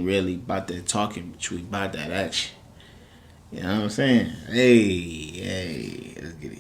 really about that talking, but we about that action. You know what I'm saying? Hey, let's get it.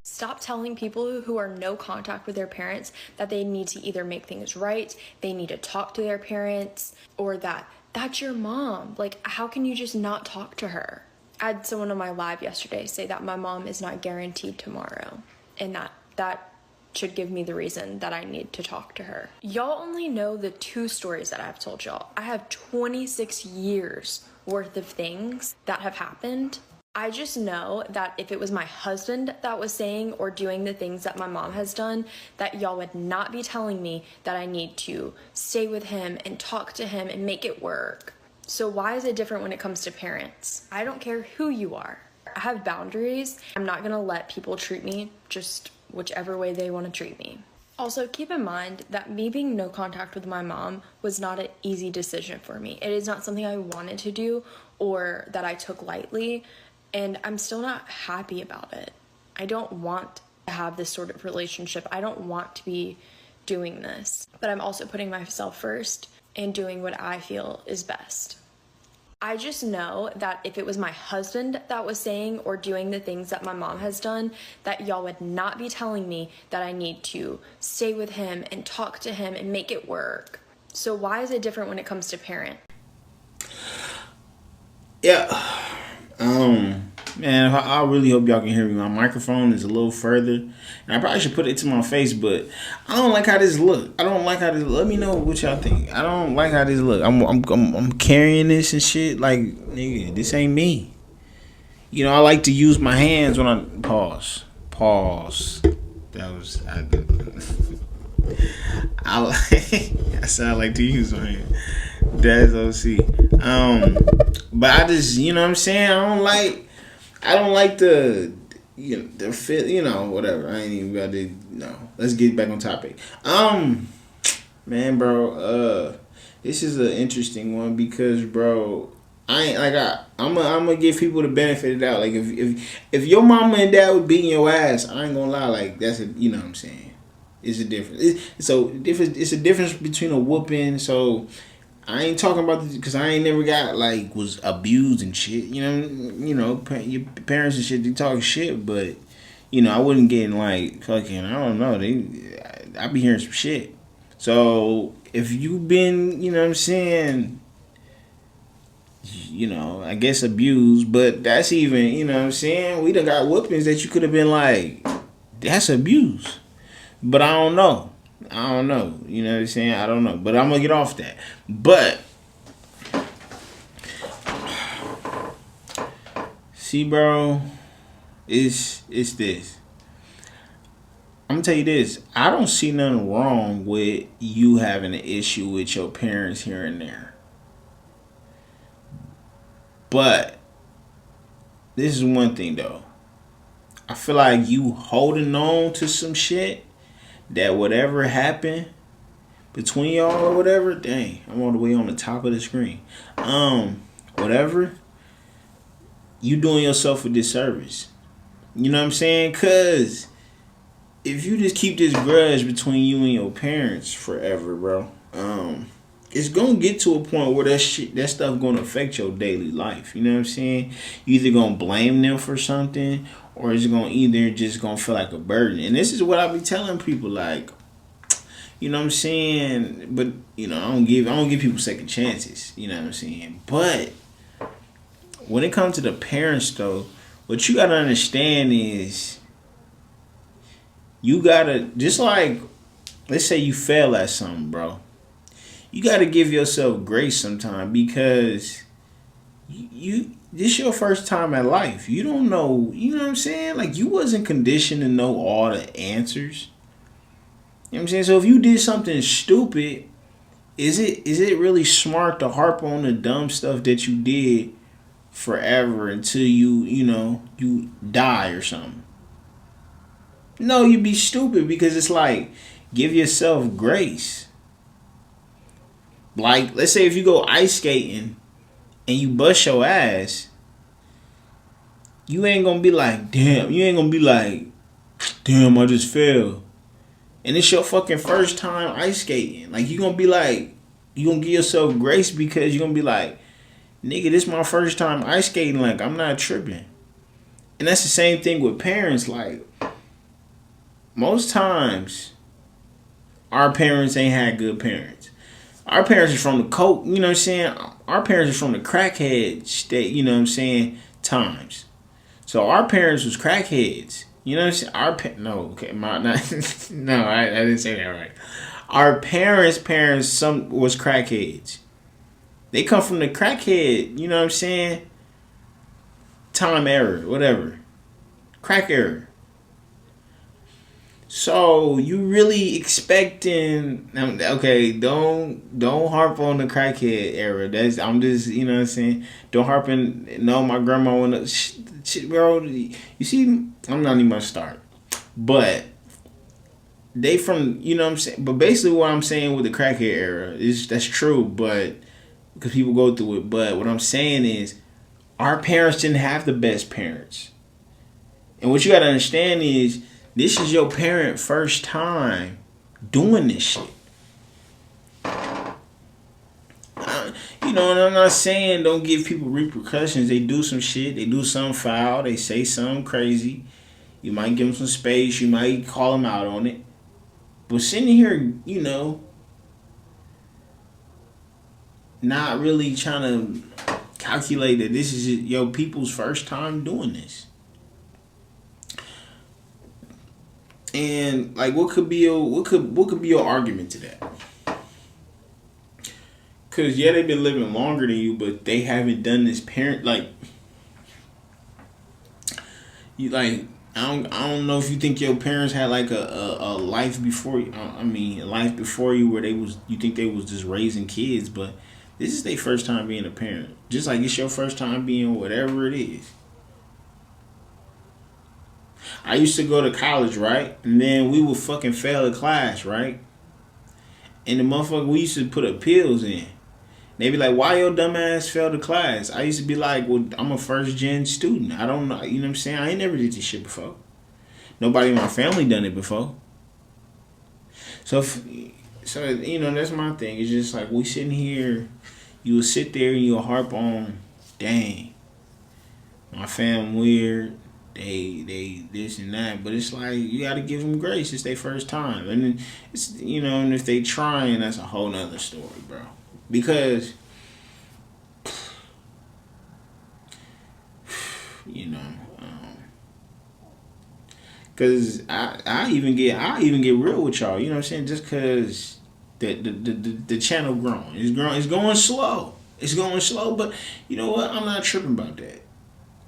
Stop telling people who are no contact with their parents that they need to either make things right, they need to talk to their parents, or that that's your mom. Like, how can you just not talk to her? I had someone on my live yesterday say that my mom is not guaranteed tomorrow, and that should give me the reason that I need to talk to her. Y'all only know the 2 stories that I've told y'all. I have 26 years worth of things that have happened. I just know that if it was my husband that was saying or doing the things that my mom has done, that y'all would not be telling me that I need to stay with him and talk to him and make it work. So why is it different when it comes to parents? I don't care who you are. I have boundaries. I'm not gonna let people treat me just whichever way they want to treat me. Also, keep in mind that me being no contact with my mom was not an easy decision for me. It is not something I wanted to do or that I took lightly, and I'm still not happy about it. I don't want to have this sort of relationship. I don't want to be doing this, but I'm also putting myself first and doing what I feel is best. I just know that if it was my husband that was saying or doing the things that my mom has done, that y'all would not be telling me that I need to stay with him and talk to him and make it work. So why is it different when it comes to parents? Yeah. Man, I really hope y'all can hear me. My microphone is a little further, and I probably should put it to my face, but I don't like how this look. I don't like how this. Let me know what y'all think. I don't like how this look. I'm carrying this and shit. Like, nigga, this ain't me. You know, I like to use my hands when I pause. That was that's how I like to use my hand. That's OC. But I just, you know what I'm saying. I don't like the, the fit, whatever. I ain't even got to, let's get back on topic. Man, bro, this is an interesting one because, bro, I'm gonna give people the benefit of the doubt. Like, if your mama and dad was beating your ass, I ain't gonna lie. Like, that's you know what I'm saying. It's a difference. It's a difference between a whooping. So I ain't talking about this because I ain't never was abused and shit. Your parents and shit, they talk shit, but I wouldn't get fucking. I don't know. I be hearing some shit. So if you been, you know what I'm saying, I guess abused, but that's even, you know what I'm saying, we done got whoopings that you could have been like, that's abuse. But I don't know. You know what I'm saying? I don't know. But I'm going to get off that. But, see, bro, it's this. I'm going to tell you this. I don't see nothing wrong with you having an issue with your parents here and there. But, this is one thing, though. I feel like you holding on to some shit that whatever happened between y'all or whatever, dang, I'm all the way on the top of the screen. Whatever, you doing yourself a disservice. You know what I'm saying? Cause if you just keep this grudge between you and your parents forever, bro, it's gonna get to a point where that stuff gonna affect your daily life. You know what I'm saying? You either gonna blame them for something, or it's gonna feel like a burden. And this is what I be telling people, like, you know what I'm saying? But I don't give people second chances. You know what I'm saying? But when it comes to the parents, though, what you gotta understand is you gotta, just like, let's say you fail at something, bro. You gotta give yourself grace sometime because this your first time at life. You don't know, you know what I'm saying? Like, you wasn't conditioned to know all the answers. You know what I'm saying? So if you did something stupid, is it really smart to harp on the dumb stuff that you did forever until you die or something? No, you'd be stupid because it's like, give yourself grace. Like, let's say if you go ice skating and you bust your ass, you ain't gonna be like, damn, I just fell. and it's your fucking first time ice skating. Like, you gonna be like, you gonna give yourself grace because you gonna be like, nigga, this my first time ice skating. Like, I'm not tripping. And that's the same thing with parents. Like, most times, our parents ain't had good parents. Our parents are from the coke, you know what I'm saying? Our parents are from the crackhead state, you know what I'm saying, times. So our parents was crackheads. You know what I'm saying? No, I didn't say that right. Our parents some was crackheads. They come from the crackhead, you know what I'm saying? Time era, whatever. Crack era. So you really expecting? Okay, don't harp on the crackhead era. I'm just, you know what I'm saying. Don't harp in. No, my grandma wanna shit, bro. You see, I'm not even gonna start. But they from, you know what I'm saying. But basically, what I'm saying with the crackhead era is that's true, but because people go through it. But what I'm saying is, our parents didn't have the best parents, and what you gotta understand is, this is your parent first time doing this shit. You know, and I'm not saying don't give people repercussions. They do some shit. They do something foul. They say something crazy. You might give them some space. You might call them out on it. But sitting here, you know, not really trying to calculate that this is your people's first time doing this. And like, what could be your argument to that? Cause yeah, they've been living longer than you, but they haven't done this parent like. You like, I don't know if you think your parents had like a life before you. I mean, a life before you where you think they was just raising kids, but this is their first time being a parent. Just like it's your first time being whatever it is. I used to go to college, right? And then we would fucking fail a class, right? And the motherfucker, we used to put appeals in. They be like, why your dumb ass failed the class? I used to be like, well, I'm a first gen student. I don't know, you know what I'm saying? I ain't never did this shit before. Nobody in my family done it before. So you know, that's my thing. It's just like, we sitting here, you will sit there and you'll harp on, dang, my fam weird. They this and that, but it's like, you gotta give them grace. It's their first time, and then it's, you know, and if they trying, that's a whole nother story, bro. Because you know, because I even get real with y'all. You know what I'm saying? Just because the channel growing, it's going slow. It's going slow, but you know what? I'm not tripping about that.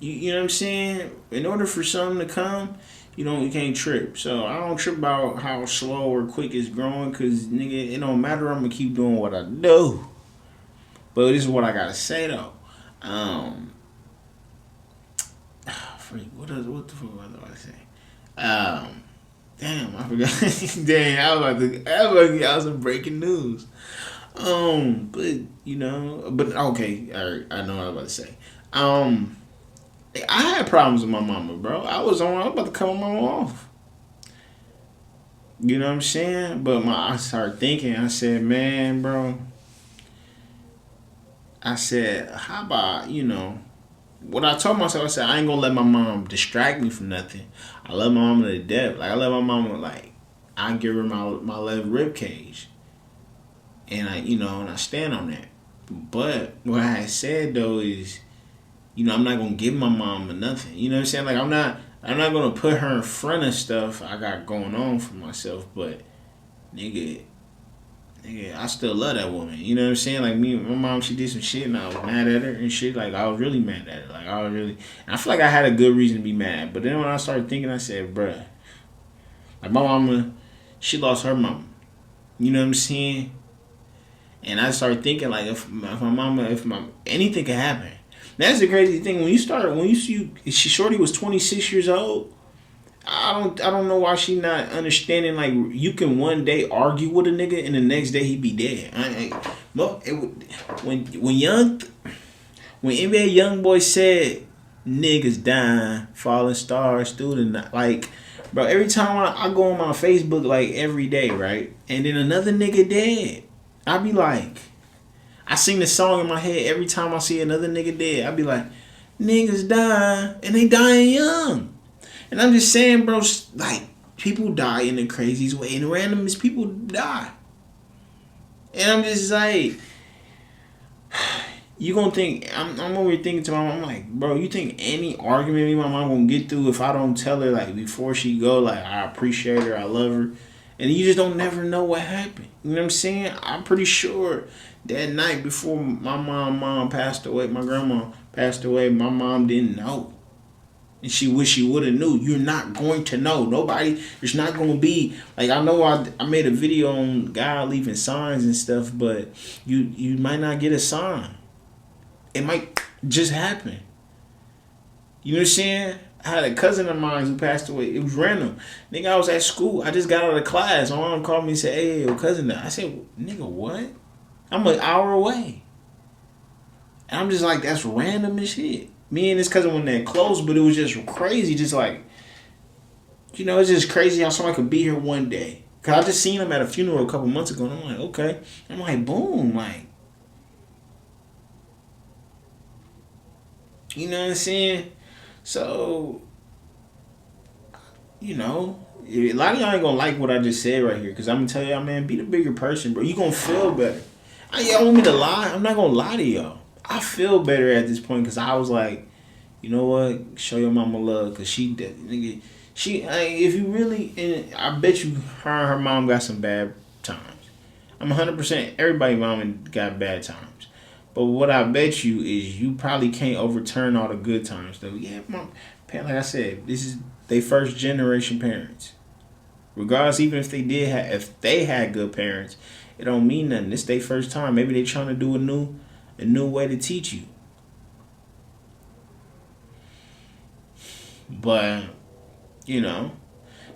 You know what I'm saying? In order for something to come, you can't trip. So I don't trip about how slow or quick it's growing, because, nigga, it don't matter. I'm going to keep doing what I do. But this is what I got to say, though. What the fuck was I about to say? Damn, I forgot. Damn, I was about to get out some breaking news. But, okay, all right, I know what I was about to say. I had problems with my mama, bro. I was about to cut my mama off. You know what I'm saying? But I started thinking. I said, man, bro. I said, how about, what I told myself, I said, I ain't gonna let my mom distract me from nothing. I love my mama to death. Like, I love my mama, I give her my left rib cage. And I stand on that. But what I had said, though, is, I'm not gonna give my mom nothing. You know what I'm saying? Like, I'm not gonna put her in front of stuff I got going on for myself. But nigga, I still love that woman. You know what I'm saying? Like, my mom, she did some shit and I was mad at her and shit. Like, I was really mad at her. Like, and I feel like I had a good reason to be mad. But then when I started thinking, I said, bruh, like, my mama, she lost her mama. You know what I'm saying? And I started thinking, like, if anything could happen. That's the crazy thing. When you see Shorty was 26 years old, I don't know why she not understanding, like, you can one day argue with a nigga and the next day he be dead. When NBA Youngboy said niggas dying, falling stars, student, like, Bro, every time I go on my Facebook, like, every day, right? And then another nigga dead. I be like, I sing the song in my head every time I see another nigga dead. I be like, niggas die, and they dying young. And I'm just saying, bro, like, people die in the craziest way. In the randomest, people die. And I'm just like, you gonna think, I'm over here thinking to my mom, I'm like, bro, you think any argument me and my mom gonna get through if I don't tell her, like, before she go, like, I appreciate her, I love her. And you just don't never know what happened. You know what I'm saying? I'm pretty sure that night before my mom passed away, my grandma passed away, my mom didn't know. And she wish she would have knew. You're not going to know. Nobody, there's not going to be, like, I know I made a video on God leaving signs and stuff, but you might not get a sign. It might just happen. You know what I'm saying? I had a cousin of mine who passed away. It was random. Nigga, I was at school. I just got out of class. My mom called me and said, hey, your cousin died. I said, nigga, what? I'm an hour away. And I'm just like, that's random as shit. Me and this cousin weren't that close, but it was just crazy. Just like, you know, it's just crazy how someone could be here one day. Because I just seen him at a funeral a couple months ago. And I'm like, okay. I'm like, boom. Like, you know what I'm saying? So, you know, a lot of y'all ain't gonna like what I just said right here. Because I'm gonna tell y'all, man, be the bigger person, bro. You gonna feel better. Y'all want me to lie? I'm not gonna lie to y'all. I feel better at this point because I was like, you know what? Show your mama love because she did. Nigga, if you really, and I bet you her and her mom got some bad times. I'm 100%. Everybody mom got bad times. But what I bet you is you probably can't overturn all the good times though. Yeah, mom, like I said, this is they first generation parents. Regardless, even if they had good parents, it don't mean nothing. It's their first time. Maybe they trying to do a new way to teach you. But, you know,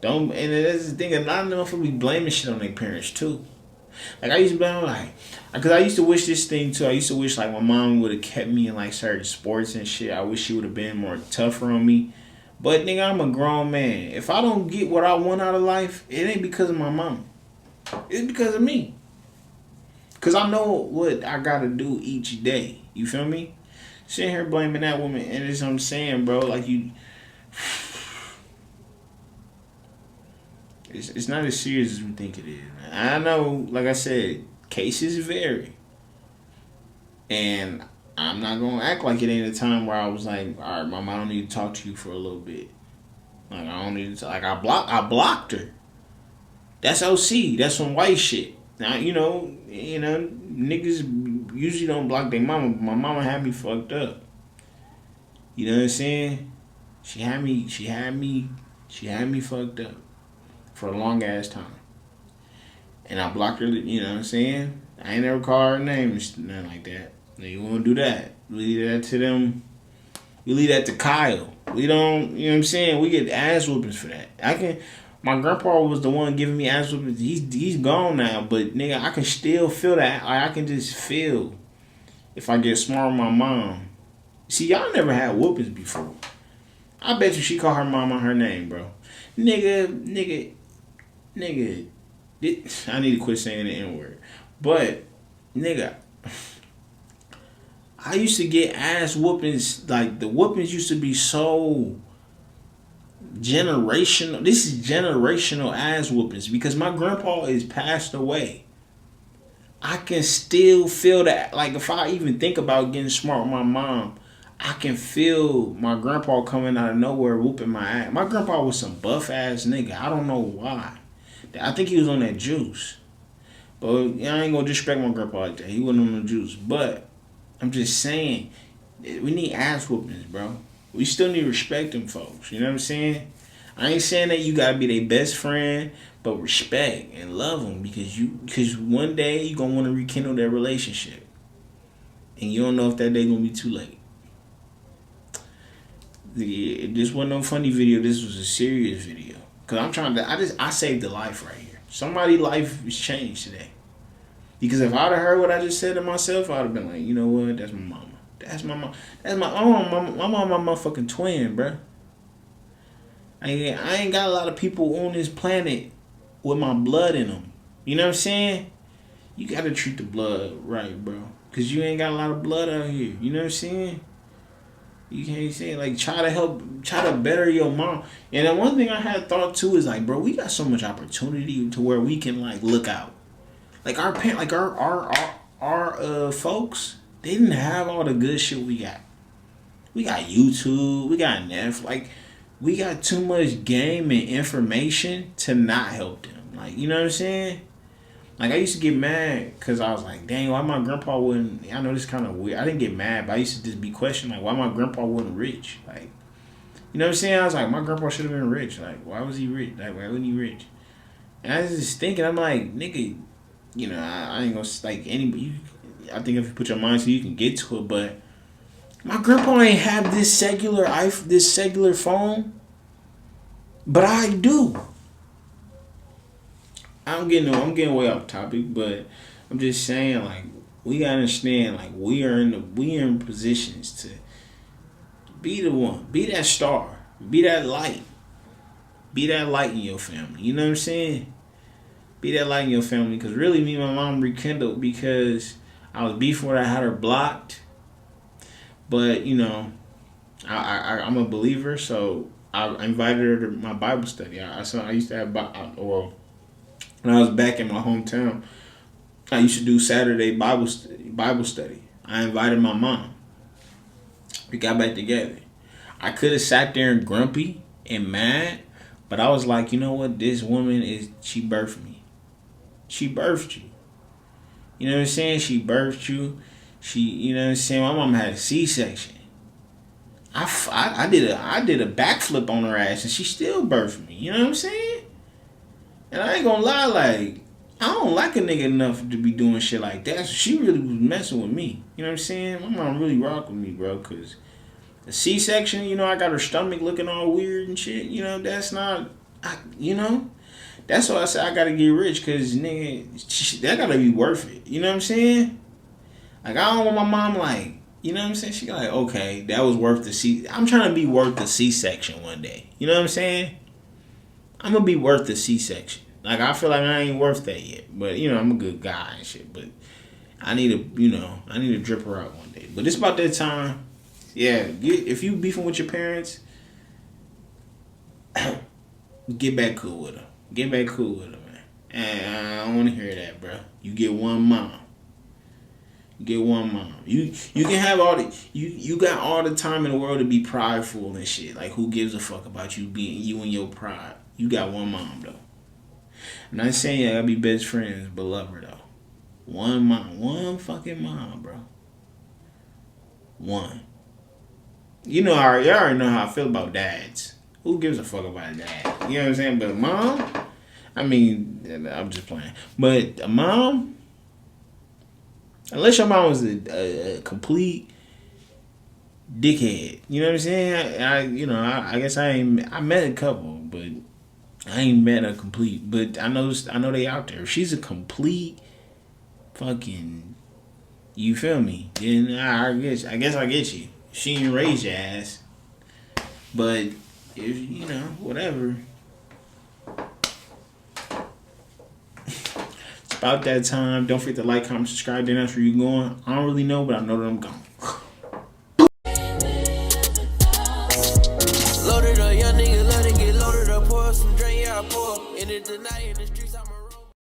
don't, and that's the thing, a lot of them will be blaming shit on their parents too. Like, I used to blame, like, because I used to wish this thing too. I used to wish, like, my mom would have kept me in, like, certain sports and shit. I wish she would have been more tougher on me. But, nigga, I'm a grown man. If I don't get what I want out of life, it ain't because of my mom. It's because of me. Because I know what I got to do each day. You feel me? Sitting here blaming that woman, and it's what I'm saying, bro. Like, you... It's not as serious as we think it is, man. I know, like I said, cases vary. And I'm not going to act like it ain't a time where I was like, all right, mom, I don't need to talk to you for a little bit. Like, I don't need to talk. Like, I blocked her. That's OC. That's some white shit. Now, you know, niggas usually don't block their mama, but my mama had me fucked up. You know what I'm saying? She had me fucked up for a long ass time. And I blocked her, you know what I'm saying? I ain't never called her name and nothing like that. You wanna do that. Leave that to them. We leave that to Kyle. We don't, you know what I'm saying? We get ass whoopings for that. My grandpa was the one giving me ass whoopings. He's gone now, but nigga, I can still feel that. I can just feel if I get smart with my mom. See, y'all never had whoopings before. I bet you she called her mama her name, bro. Nigga. I need to quit saying the N-word. But, nigga, I used to get ass whoopings. Like, the whoopings used to be so generational. This is generational ass whoopings because my grandpa is passed away. I can still feel that. Like, if I even think about getting smart with my mom, I can feel my grandpa coming out of nowhere whooping my ass. My grandpa was some buff ass nigga. I don't know why. I think he was on that juice. But I ain't gonna disrespect my grandpa like that. He wasn't on the juice. But I'm just saying, we need ass whoopings, bro. We still need to respect them folks. You know what I'm saying? I ain't saying that you gotta be their best friend, but respect and love them because one day you gonna want to rekindle that relationship, and you don't know if that day gonna be too late. This wasn't no funny video. This was a serious video. Cause I saved a life right here. Somebody's life is changed today. Because if I'd have heard what I just said to myself, I'd have been like, you know what? That's my mama. That's my mom. That's my mom. My mom, my motherfucking twin, bruh. I ain't got a lot of people on this planet with my blood in them. You know what I'm saying? You gotta treat the blood right, bro. Cause you ain't got a lot of blood out here. You know what I'm saying? You can't say like try to better your mom. And then one thing I had thought too is like, bro, we got so much opportunity to where we can like look out. Like our parent, like our folks, they didn't have all the good shit we got. We got YouTube, we got Netflix, like we got too much game and information to not help them. Like, you know what I'm saying? Like I used to get mad because I was like, dang, why my grandpa wasn't, I know this kind of weird. I didn't get mad, but I used to just be questioning like why my grandpa wasn't rich. Like, you know what I'm saying? I was like, my grandpa should have been rich. Like, why was he rich? Like, why wasn't he rich? And I was just thinking, I'm like, nigga, you know, I ain't gonna like anybody. I think if you put your mind to it, you can get to it. But my grandpa ain't have this cellular phone, but I do. I'm getting way off topic, but I'm just saying like we gotta understand like we are in positions to be the one, be that star, be that light in your family. You know what I'm saying? Be that light in your family, because really me and my mom rekindled because I was before I had her blocked. But you know, I'm a believer, so I invited her to my Bible study. I used to have well, when I was back in my hometown, I used to do Saturday Bible study. I invited my mom. We got back together. I could have sat there and grumpy and mad, but I was like, you know what? This woman she birthed me. She birthed you. You know what I'm saying? She birthed you. You know what I'm saying? My mom had a C-section. I did a backflip on her ass and she still birthed me. You know what I'm saying? And I ain't gonna lie, like, I don't like a nigga enough to be doing shit like that. So she really was messing with me. You know what I'm saying? My mom really rocked with me, bro, because the C-section, you know, I got her stomach looking all weird and shit. You know, that's not, you know? That's why I said I gotta get rich, because, nigga, that gotta be worth it. You know what I'm saying? Like, I don't want my mom, like, you know what I'm saying? She like, okay, that was worth the C. I'm trying to be worth the C-section one day. You know what I'm saying? I'm gonna be worth the C-section. Like, I feel like I ain't worth that yet. But, you know, I'm a good guy and shit. But I need to drip her out one day. But it's about that time. Yeah, if you beefing with your parents, get back cool with them. Get back cool with them, man. And I don't want to hear that, bro. You get one mom. Get one mom. You can have all the you got all the time in the world to be prideful and shit. Like, who gives a fuck about you being you and your pride? You got one mom though. I'm not saying you gotta be best friends, but love her though. One mom, one fucking mom, bro. One. You know, y'all already know how I feel about dads. Who gives a fuck about a dad? You know what I'm saying? But mom, I mean, I'm just playing. But a mom, unless your mom was a complete dickhead, you know what I'm saying? I guess I met a couple, but I ain't met a complete. But I know they out there. If she's a complete fucking, you feel me? Then I guess I get you. She ain't raise your ass, but if you know whatever. About that time. Don't forget to like, comment, subscribe. Then that's where you going. I don't really know, but I know that I'm going.